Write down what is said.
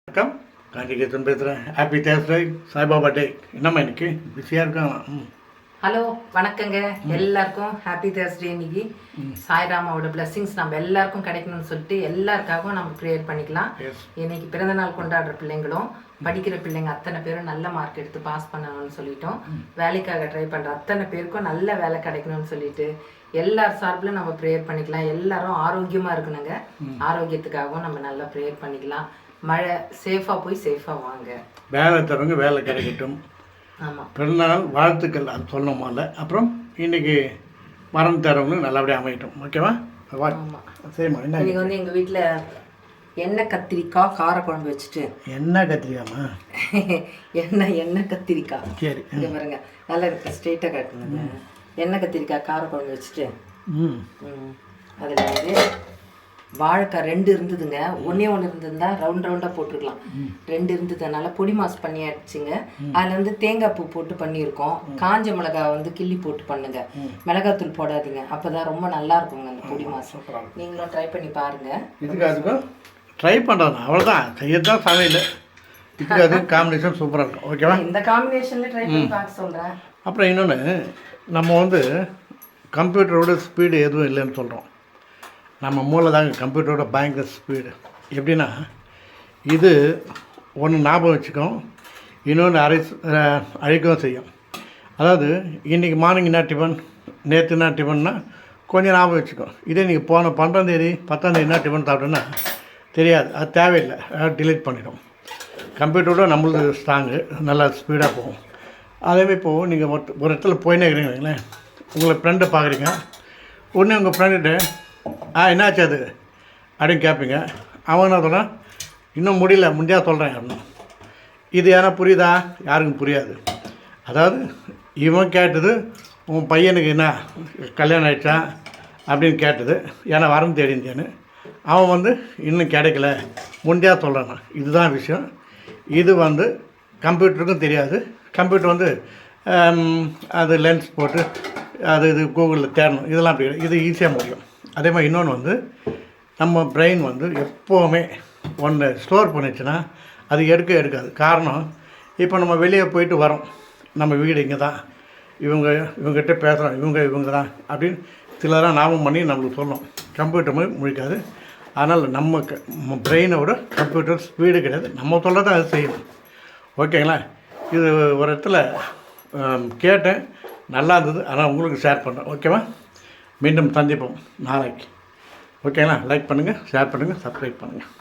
வணக்கம், காஞ்சிகேசன் பேசுகிறேன். Happy Thursday, Saibaba டே. என்னம்மா இன்னைக்கு பிஸியாக இருக்கான்? ஹலோ, வணக்கங்க. எல்லாருக்கும் ஹாப்பி தேர்ஸ்டே. இன்னைக்கு சாய்ராமாவோட பிளெஸிங்ஸ் நம்ம எல்லாருக்கும் கிடைக்கணும்னு சொல்லிட்டு எல்லாருக்காகவும் நம்ம ப்ரேயர் பண்ணிக்கலாம். இன்னைக்கு பிறந்த நாள் கொண்டாடுற பிள்ளைங்களும் படிக்கிற பிள்ளைங்க அத்தனை பேரும் நல்ல மார்க் எடுத்து பாஸ் பண்ணணும்னு சொல்லிட்டோம். வேலைக்காக ட்ரை பண்ணுற அத்தனை பேருக்கும் நல்ல வேலை கிடைக்கணும்னு சொல்லிட்டு எல்லார் சார்பிலும் நம்ம ப்ரேயர் பண்ணிக்கலாம். எல்லாரும் ஆரோக்கியமாக இருக்கணுங்க. ஆரோக்கியத்துக்காகவும் நம்ம நல்லா ப்ரேயர் பண்ணிக்கலாம். மழை சேஃபாக போய் சேஃபாக வாங்க. வேலை தரவங்க வேலை கிடைக்கட்டும். ஆமாம், பிறந்தநாள் வாழ்த்துக்கள் அது சொல்லணும் போல. அப்புறம் இன்னைக்கு மரம் தரவங்களும் நல்லபடியாக அமையட்டும். ஓகேவா? ஆமாம், சரிம்மா. என்ன இன்னைக்கு வந்து எங்கள் வீட்டில் எண்ணெய் கத்திரிக்காய் காரக்குழம்பு வச்சுட்டு. எண்ணெய் கத்திரிக்காய்மா? எண்ணெய் கத்திரிக்காய். சரி, இங்கே பாருங்க, நல்லா இருக்கு. ஸ்ட்ரெயிட்டாக காட்டுங்க. எண்ணெய் கத்திரிக்காய் காரக்குழம்பு வச்சுட்டு அதில் வந்து வாழைக்காய் 2 இருந்ததுங்க. ஒன்றே இருந்ததுன்னா ரவுண்டாக போட்டுருக்கலாம். 2 இருந்ததுனால பொடி மாஸ் பண்ணியாச்சுங்க. அதில் வந்து தேங்காய் பூ போட்டு பண்ணியிருக்கோம். காஞ்ச மிளகாய் வந்து கிள்ளி போட்டு பண்ணுங்க. மிளகாத்தூள் போடாதீங்க, அப்போ தான் ரொம்ப நல்லா இருக்குங்க அந்த பொடி மாஸ். நீங்களும் ட்ரை பண்ணி பாருங்கள். இதுக்கு அதுக்கும் ட்ரை பண்ணுறோம், அவ்வளோதான். செய்யத்தான் சமையல். இதுக்கு அது காம்பினேஷன் சூப்பராக இருக்கும். ஓகேவா? இந்த காம்பினேஷனில் ட்ரை பண்ணி பார்க்க சொல்கிறேன். அப்புறம் இன்னொன்று, நம்ம வந்து கம்ப்யூட்டரோட ஸ்பீடு எதுவும் இல்லைன்னு சொல்கிறோம். நம்ம மூளை தாங்க கம்ப்யூட்டரோட பயங்கர ஸ்பீடு. எப்படின்னா, இது ஒன்று ஞாபகம் வச்சுக்கும், இன்னொன்று அழிக்கவும் செய்யும். அதாவது இன்றைக்கி மார்னிங் என்ன டிஃபன், நேற்று என்ன டிஃபன்னா கொஞ்சம் ஞாபகம் வச்சுக்கும். இதே நீங்கள் போன 12ஆம் தேதி 10ஆம் தேதி என்ன டிஃபன் சாப்பிட்டோன்னா தெரியாது, அது தேவையில்லை, டிலீட் பண்ணிடும். கம்ப்யூட்டரோட நம்மளுக்கு ஸ்ட்ராங்கு, நல்லா ஸ்பீடாக போகும். அதேமாதிரி இப்போது நீங்கள் ஒரு இடத்துல போயினே இருக்கிறீங்க வைங்களேன், உங்களை ஃப்ரெண்டை பார்க்குறீங்க. உடனே உங்கள் ஃப்ரெண்டுகிட்ட என்னாச்சு அது அப்படின்னு கேட்பீங்க. அவன் என்ன சொல்கிறான், இன்னும் முடிஞ்சா சொல்கிறேன் அப்படின்னா. இது ஏன்னா புரியுதா? யாருக்கும் புரியாது. அதாவது இவன் கேட்டது உன் பையனுக்கு என்ன கல்யாணம் ஆகிடுச்சா அப்படின்னு கேட்டது, ஏன்னா வரம் தேடிந்தேன்னு. அவன் வந்து இன்னும் கிடைக்கல, முடிஞ்சா சொல்கிறான். இதுதான் விஷயம். இது வந்து கம்ப்யூட்டருக்கும் தெரியாது. கம்ப்யூட்டர் வந்து அது லென்ஸ் போட்டு இது கூகுளில் தேடணும். இதெல்லாம் அப்படி இது ஈஸியாக முடியும். அதே மாதிரி இன்னொன்று வந்து, நம்ம பிரெயின் வந்து எப்போவுமே ஒன்று ஸ்டோர் பண்ணிச்சுன்னா அது எடுக்காது. காரணம், இப்போ நம்ம வெளியே போயிட்டு வரோம், நம்ம வீடு இங்கே தான், இவங்ககிட்ட பேசுகிறோம், இவங்க தான் அப்படின்னு சிலராக ஞாபகம் பண்ணி நம்மளுக்கு சொல்லணும். கம்ப்யூட்டர் மாதிரி முழிக்காது. அதனால் நம்ம பிரெயினோட கம்ப்யூட்டர் ஸ்பீடு கிடையாது. நம்ம சொல்ல தான் அது செய்யணும். ஓகேங்களா? இது ஒரு இடத்துல கேட்டேன், நல்லா இருந்தது. ஆனால் உங்களுக்கு ஷேர் பண்ணுறேன். ஓகேவா? மீண்டும் சந்திப்போம் நாளைக்கு. ஓகேங்களா? லைக் பண்ணுங்கள், ஷேர் பண்ணுங்கள், சப்ஸ்கிரைப் பண்ணுங்கள்.